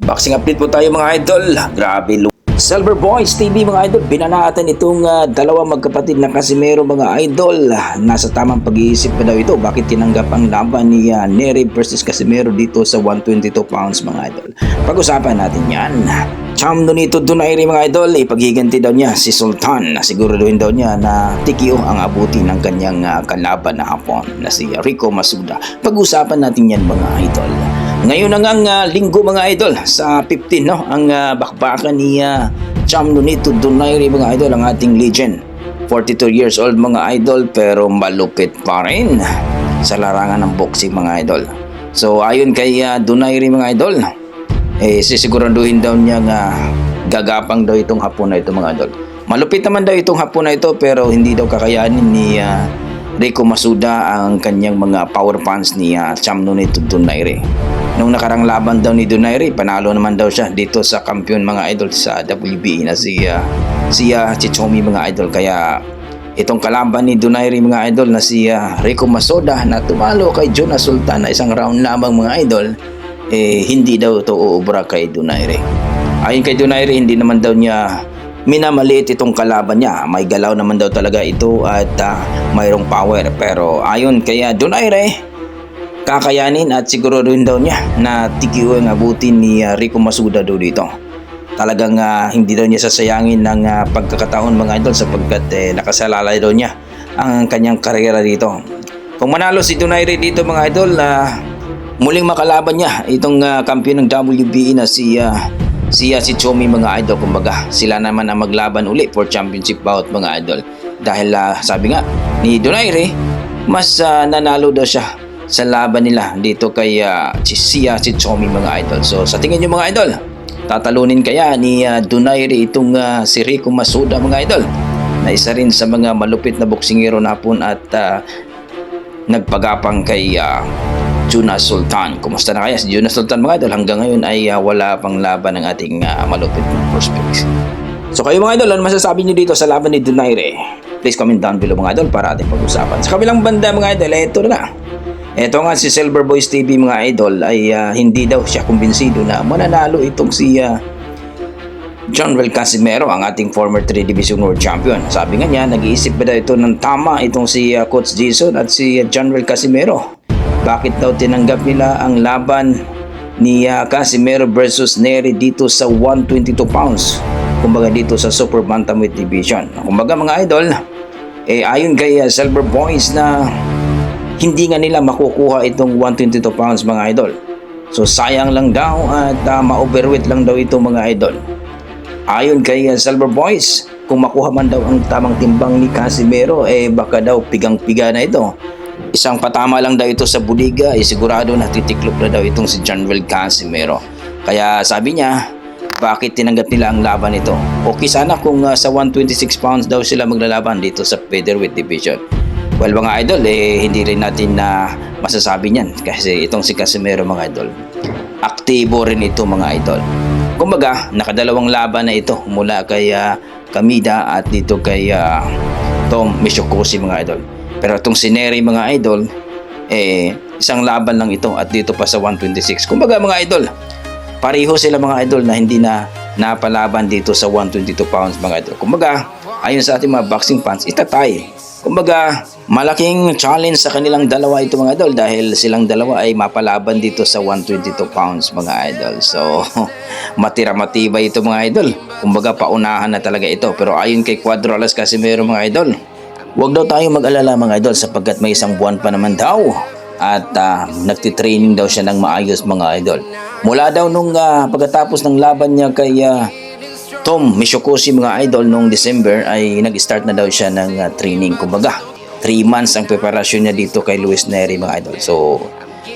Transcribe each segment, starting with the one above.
Boxing update po tayo mga idol. Grabe Silver Boys TV mga idol, binanatan itong dalawa magkapatid na Casimero mga idol. Nasa tamang pag-iisip pa daw ito bakit tinanggap ang laban ni Nery versus Casimero dito sa 122 pounds mga idol. Pag-usapan natin yan. Cham Nonito Donaire mga idol, ipaghiganti daw niya si Sultan. Siguraduhin daw niya na TKO ang abuti ng kanyang kalaban na hapon na si Rico Masuda. Pag-usapan natin yan mga idol. Ngayon na ngang linggo mga idol sa 15 no, ang bakbakan ni Cham Nonito Donaire mga idol, ang ating legend. 42 years old mga idol pero malupit pa rin sa larangan ng boxing mga idol. So ayon kay Donaire mga idol, sisiguraduhin daw niya gagapang daw itong hapon na ito mga idol. Malupit naman daw itong hapon na ito pero hindi daw kakayanin ni Rico Masuda ang kanyang mga power punch ni Cham Nonito Donaire. Nung nakarang laban daw ni Donaire, panalo naman daw siya dito sa kampiyon mga idol sa WBA na si Chichomi mga idol. Kaya itong kalaban ni Donaire mga idol na si Rico Masuda na tumalo kay Jonas Sultan na isang round lamang mga idol, hindi daw ito uubra kay Donaire. Ayon kay Donaire, hindi naman daw niya minamaliit itong kalaban niya. May galaw naman daw talaga ito at mayroong power. Pero ayon kay Donaire, kakayanin at siguro rin daw niya na TKO ang abutin ni Rico Masuda daw dito. Talagang hindi daw niya sasayangin ng pagkakataon mga idol sapagkat nakasalalay daw niya ang kanyang karera dito. Kung manalo si Donaire dito mga idol, muling makalaban niya itong kampiyon ng WBA na si Chichomi mga idol. Kumbaga sila naman ang maglaban uli for championship bout mga idol. Dahil sabi nga ni Donaire, mas nanalo daw siya sa laban nila dito kay Chichomi mga idol. So sa tingin nyo mga idol, tatalunin kaya ni Donaire itong si Rico Masuda mga idol, na isa rin sa mga malupit na boksingero na hapon at nagpagapang kay Jonas Sultan. Kumusta na kaya si Jonas Sultan mga idol? Hanggang ngayon ay wala pang laban ng ating malupit na prospects. So kayo mga idol, ano masasabi nyo dito sa laban ni Donaire? Please comment down below mga idol para ating pag-usapan. Sa kabilang banda mga idol, ito na. Ito nga si Silver Boys TV mga idol ay hindi daw siya kumbinsido na mananalo itong si Jonrel Casimero, ang ating former 3 Division World Champion. Sabi nga niya, nag-iisip ba daw ito ng tama itong si Coach Jason at si Jonrel Casimero? Bakit daw tinanggap nila ang laban ni Casimero versus Nery dito sa 122 pounds? Kumbaga dito sa Super Bantamweight Division. Kumbaga mga idol, ayon kay Silver Boys na hindi nga nila makukuha itong 122 pounds mga idol. So sayang lang daw at ma-overweight lang daw ito mga idol. Ayon kay Silver Boys, kung makuha man daw ang tamang timbang ni Casimero, baka daw pigang-piga na ito. Isang patama lang daw ito sa budiga, sigurado na titiklop na daw itong si Jonrel Casimero. Kaya sabi niya, bakit tinanggap nila ang laban ito? Okay sana kung sa 126 pounds daw sila maglalaban dito sa featherweight division. Well mga idol, hindi rin natin na masasabi niyan kasi itong si Casimero mga idol, aktibo rin ito mga idol. Kumbaga, nakadalawang laban na ito mula kay Kamida at dito kay Tom Mishokoshi mga idol. Pero itong si Nery mga idol, isang laban lang ito at dito pa sa 126. Kumbaga mga idol, pareho sila mga idol na hindi na napalaban dito sa 122 pounds mga idol. Kumbaga, ayon sa ating mga boxing fans, itatay. Kumbaga, malaking challenge sa kanilang dalawa ito mga idol dahil silang dalawa ay mapalaban dito sa 122 pounds mga idol. So, matira-matibay ito mga idol. Kumbaga, paunahan na talaga ito. Pero ayon kay Cuadro Alas Casimero mga idol, huwag daw tayong mag-alala mga idol sapagkat may isang buwan pa naman daw at nagtitraining daw siya ng maayos mga idol. Mula daw nung pagkatapos ng laban niya kay Tom Mishokoshi mga idol noong December ay nag-start na daw siya ng training. Kumbaga 3 months ang preparasyon niya dito kay Luis Nery mga idol. So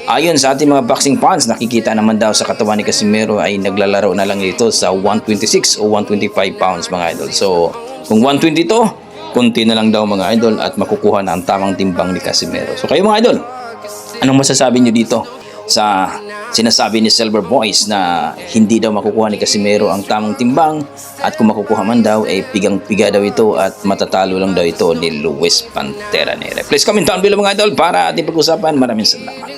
ayon sa ating mga boxing fans, nakikita naman daw sa katawan ni Casimero ay naglalaro na lang dito sa 126 o 125 pounds mga idol. So kung 122, kunti na lang daw mga idol at makukuha na ang tamang timbang ni Casimero. So kayo mga idol, anong masasabi niyo dito sa sinasabi ni Silver Boys na hindi daw makukuha ni Casimero ang tamang timbang at kung makukuha man daw pigang-piga daw ito at matatalo lang daw ito ni Luis Pantera Nery? Please comment down below mga idol para ating pag-usapan. Maraming salamat.